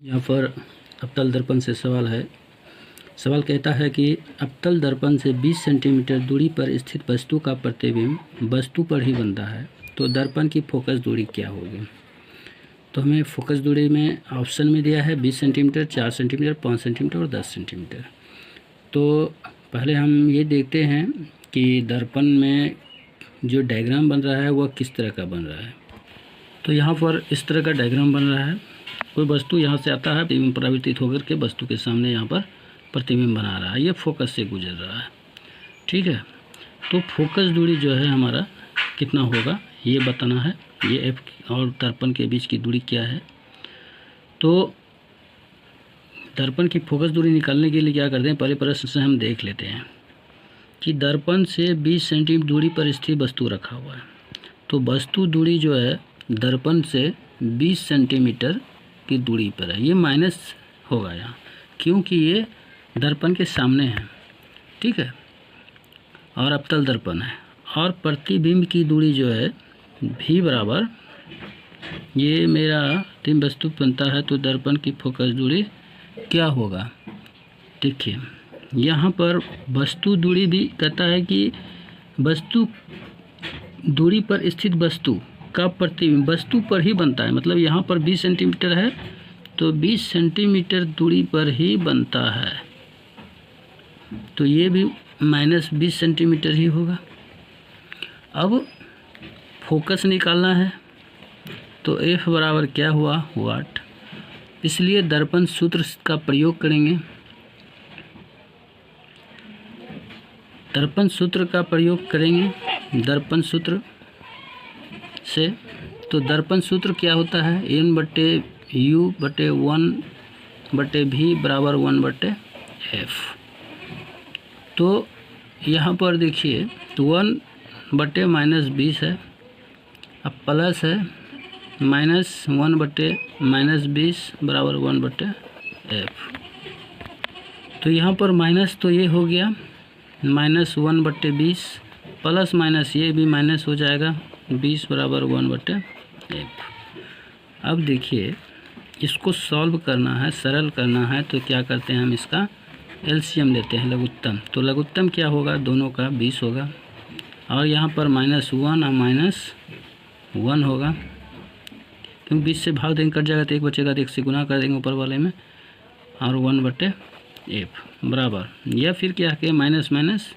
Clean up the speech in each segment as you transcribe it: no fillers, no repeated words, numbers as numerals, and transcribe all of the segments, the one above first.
यहाँ पर अवतल दर्पण से सवाल है। सवाल कहता है कि अवतल दर्पण से 20 सेंटीमीटर दूरी पर स्थित वस्तु का प्रतिबिंब वस्तु पर ही बनता है, तो दर्पण की फोकस दूरी क्या होगी। तो हमें फोकस दूरी में ऑप्शन में दिया है 20 सेंटीमीटर, 4 सेंटीमीटर, 5 सेंटीमीटर और 10 सेंटीमीटर। तो पहले हम ये देखते हैं कि दर्पण में जो डायग्राम बन रहा है वह किस तरह का बन रहा है। तो यहाँ पर इस तरह का डायग्राम बन रहा है। कोई वस्तु यहाँ से आता है, प्रतिबिंब परावर्तित होकर के वस्तु के सामने यहाँ पर प्रतिबिंब बना रहा है। ये फोकस से गुजर रहा है, ठीक है। तो फोकस दूरी जो है हमारा कितना होगा ये बताना है। ये एफ और दर्पण के बीच की दूरी क्या है। तो दर्पण की फोकस दूरी निकालने के लिए क्या करते हैं, पहले प्रश्न से हम देख लेते हैं कि दर्पण से 20 सेंटीमीटर दूरी पर स्थित वस्तु रखा हुआ है। तो वस्तु दूरी जो है दर्पण से 20 सेंटीमीटर की दूरी पर है। ये माइनस होगा यहाँ, क्योंकि ये दर्पण के सामने है, ठीक है, और अवतल दर्पण है। और प्रतिबिंब की दूरी जो है भी बराबर, ये मेरा तीन वस्तु बनता है, तो दर्पण की फोकस दूरी क्या होगा। देखिए यहाँ पर वस्तु दूरी भी कहता है कि वस्तु दूरी पर स्थित वस्तु का प्रतिबिंब वस्तु पर ही बनता है। मतलब यहाँ पर 20 सेंटीमीटर है तो 20 सेंटीमीटर दूरी पर ही बनता है, तो ये भी माइनस 20 सेंटीमीटर ही होगा। अब फोकस निकालना है, तो एफ बराबर क्या हुआ, वाट। इसलिए दर्पण सूत्र का प्रयोग करेंगे। दर्पण सूत्र का प्रयोग करेंगे दर्पण सूत्र से। तो दर्पण सूत्र क्या होता है, एन बटे यू बटे 1 बटे भी बराबर 1 बटे एफ। तो यहाँ पर देखिए तो 1 बटे माइनस 20 है, अब प्लस है माइनस 1 बटे माइनस 20 बराबर 1 बटे एफ। तो यहाँ पर माइनस तो ये हो गया माइनस 1 बटे 20, प्लस माइनस ये भी माइनस हो जाएगा 20 बराबर 1 बटे एफ। अब देखिए इसको सॉल्व करना है, सरल करना है, तो क्या करते हैं हम इसका एलसीएम लेते हैं, लघुत्तम। तो लघुत्तम क्या होगा, दोनों का 20 होगा, और यहाँ पर माइनस 1 और माइनस 1 होगा, क्योंकि 20 से भाग देंगे कट जाएगा तो एक बचेगा, तो 1 से गुना कर देंगे ऊपर वाले में, और 1 बटे एफ बराबर, या फिर क्या है माइनस माइनस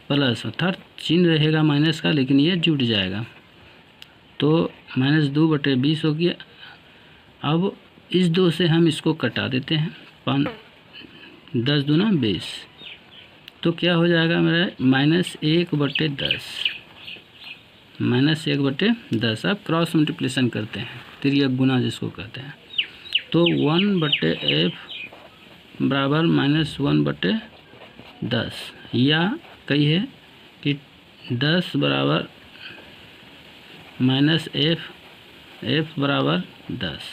प्लस, अर्थात चिन्ह रहेगा माइनस का लेकिन ये जुट जाएगा, तो माइनस 2 बटे 20 हो गया। अब इस 2 से हम इसको कटा देते हैं, 10 दूना 20, तो क्या हो जाएगा मेरा माइनस 1 बटे 10, माइनस 1 बटे 10। अब क्रॉस मल्टीप्लिकेशन करते हैं, तिर्यक गुना जिसको कहते हैं, तो 1 बटे एफ बराबर माइनस 1 बटे 10, या कहिए कि 10 बराबर माइनस एफ बराबर 10।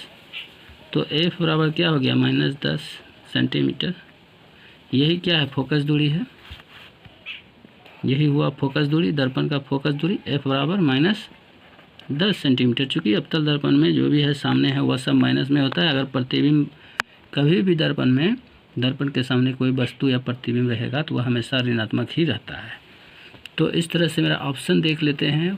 तो एफ बराबर क्या हो गया माइनस 10 सेंटीमीटर। यही क्या है, फोकस दूरी है, यही हुआ फोकस दूरी, दर्पण का फोकस दूरी एफ बराबर माइनस 10 सेंटीमीटर। चूँकि अवतल दर्पण में जो भी है सामने है वह सब माइनस में होता है। अगर प्रतिबिंब कभी भी दर्पण में, दर्पण के सामने कोई वस्तु या प्रतिबिंब रहेगा तो वह हमेशा ऋणात्मक ही रहता है। तो इस तरह से मेरा ऑप्शन देख लेते हैं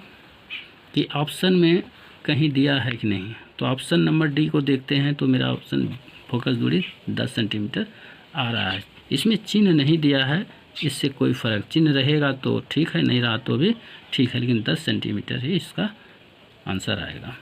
कि ऑप्शन में कहीं दिया है कि नहीं। तो ऑप्शन नंबर डी को देखते हैं, तो मेरा ऑप्शन फोकस दूरी 10 सेंटीमीटर आ रहा है। इसमें चिन्ह नहीं दिया है, इससे कोई फ़र्क, चिन्ह रहेगा तो ठीक है, नहीं रहा तो भी ठीक है, लेकिन 10 सेंटीमीटर ही इसका आंसर आएगा।